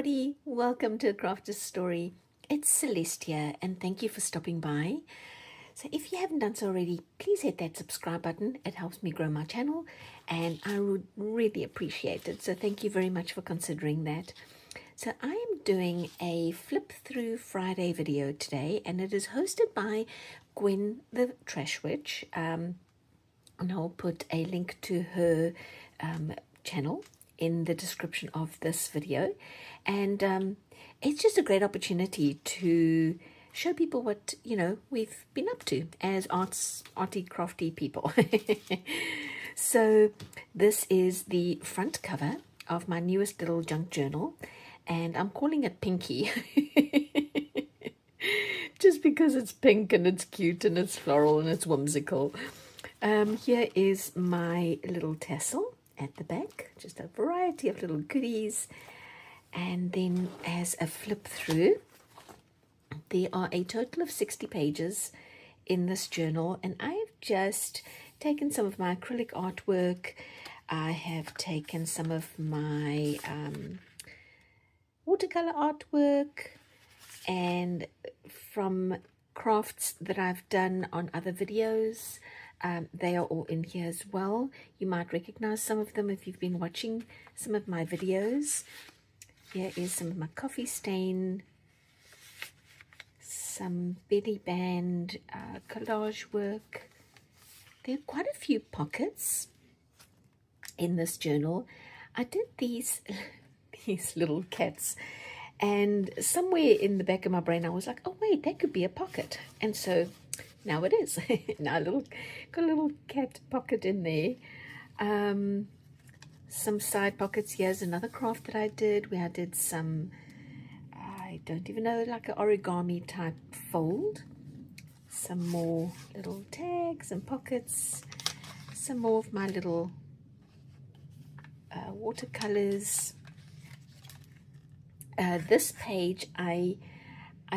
everybody, welcome to A Crafter's Story. It's Celeste here and thank you for stopping by. So if you haven't done so already, please hit that subscribe button. It helps me grow my channel and I would really appreciate it. So thank you very much for considering that. So I am doing a flip through Friday video today and it is hosted by Gwen the Trash Witch. And I'll put a link to her channel in the description of this video, and it's just a great opportunity to show people what we've been up to as arty crafty people. So this is the front cover of my newest little junk journal, and I'm calling it Pinky just because it's pink and it's cute and it's floral and it's whimsical. Here is my little tassel at the back, just a variety of little goodies. And then as a flip through, there are a total of 60 pages in this journal, and I've just taken some of my acrylic artwork. I have taken some of my watercolor artwork, and from crafts that I've done on other videos. They are all in here as well. You might recognize some of them if you've been watching some of my videos. Here is some of my coffee stain, some belly band collage work. There are quite a few pockets in this journal. I did these little cats, and somewhere in the back of my brain I was like, oh wait, that could be a pocket. And so now it is. Now got a little cat pocket in there. Some side pockets. Here's another craft that I did where I did some, I don't even know, like an origami type fold. Some more little tags and pockets. Some more of my little watercolors. This page, I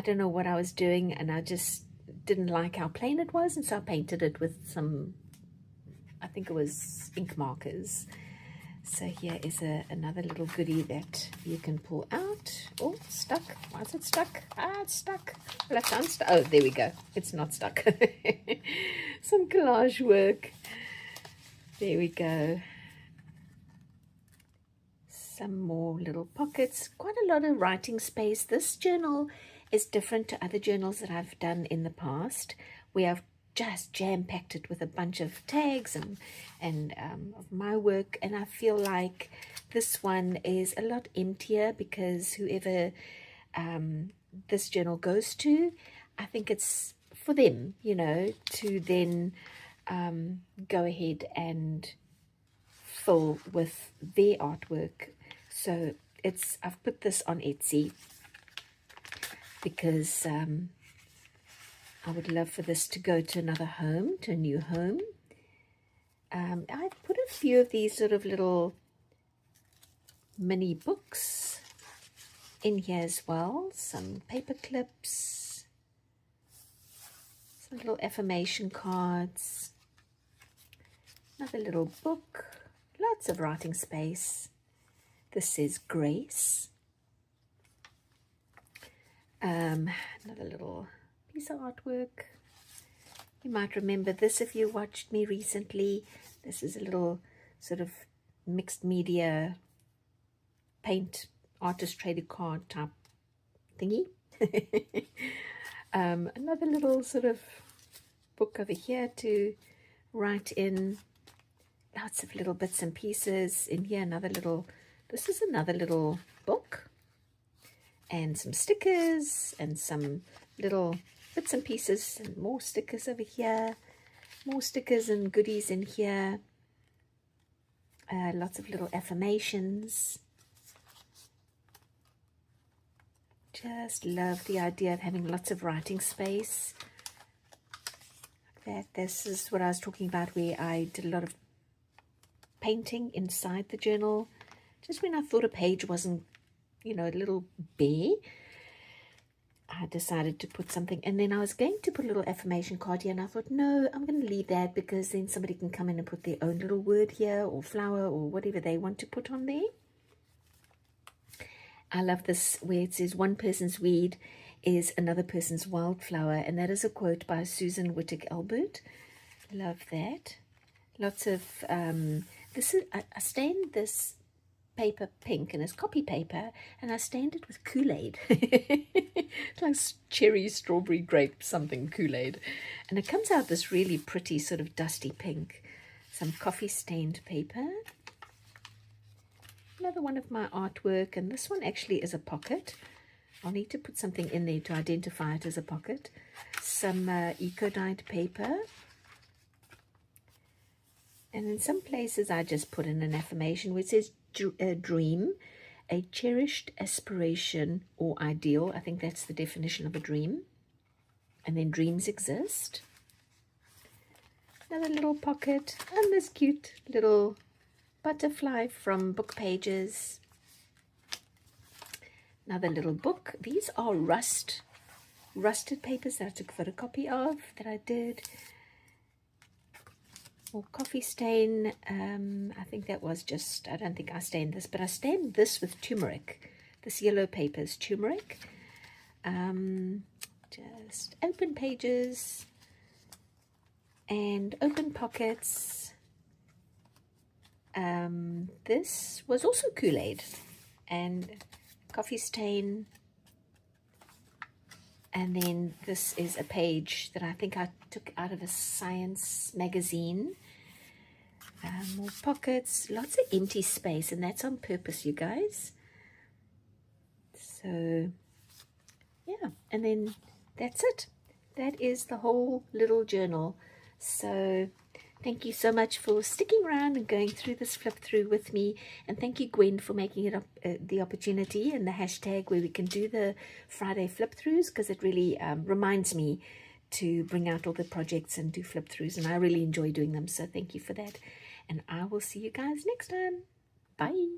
don't know what I was doing, and I just didn't like how plain it was, and so I painted it with some, I think it was ink markers. So here is another little goodie that you can pull out. Oh, stuck. Why is it stuck? Ah, it's stuck. Well, it's unstuck. Oh, there we go. It's not stuck. Some collage work. There we go. Some more little pockets. Quite a lot of writing space. This journal is different to other journals that I've done in the past, where I've just jam-packed it with a bunch of tags and of my work, and I feel like this one is a lot emptier because whoever this journal goes to, I think it's for them, to then go ahead and fill with their artwork. So I've put this on Etsy because I would love for this to go to another home, to a new home. I've put a few of these sort of little mini books in here as well. Some paper clips, some little affirmation cards, another little book, lots of writing space. This is Grace. Another little piece of artwork. You might remember this if you watched me recently. This is a little sort of mixed media paint artist traded card type thingy. Another little sort of book over here to write in. Lots of little bits and pieces in here. This is another little book, and some stickers and some little bits and pieces, and more stickers over here, more stickers and goodies in here. Lots of little affirmations. Just love the idea of having lots of writing space. This is what I was talking about, where I did a lot of painting inside the journal, just when I thought a page wasn't, a little bare. I decided to put something, and then I was going to put a little affirmation card here, and I thought, no, I'm going to leave that because then somebody can come in and put their own little word here, or flower, or whatever they want to put on there. I love this where it says one person's weed is another person's wildflower, and that is a quote by Susan Wittig Albert. Love that. Lots of this is I stained this paper pink, and it's copy paper, and I stained it with Kool-Aid. Like cherry, strawberry, grape, something Kool-Aid, and it comes out this really pretty sort of dusty pink. Some coffee stained paper. Another one of my artwork, and this one actually is a pocket. I'll need to put something in there to identify it as a pocket. Some eco-dyed paper. And in some places I just put in an affirmation which says dream, a cherished aspiration or ideal. I think that's the definition of a dream. And then dreams exist. Another little pocket, and this cute little butterfly from book pages. Another little book. These are rusted papers that I took a photocopy of, that I did. More coffee stain. I think that was just, I don't think I stained this, but I stained this with turmeric. This yellow paper is turmeric. Just open pages and open pockets. This was also Kool-Aid and coffee stain. And then this is a page that I think I took out of a science magazine. More pockets, lots of empty space, and that's on purpose, you guys. So, yeah, and then that's it. That is the whole little journal. So, thank you so much for sticking around and going through this flip through with me. And thank you, Gwen, for making it up the opportunity and the hashtag where we can do the Friday flip throughs, because it really reminds me to bring out all the projects and do flip throughs. And I really enjoy doing them. So thank you for that. And I will see you guys next time. Bye.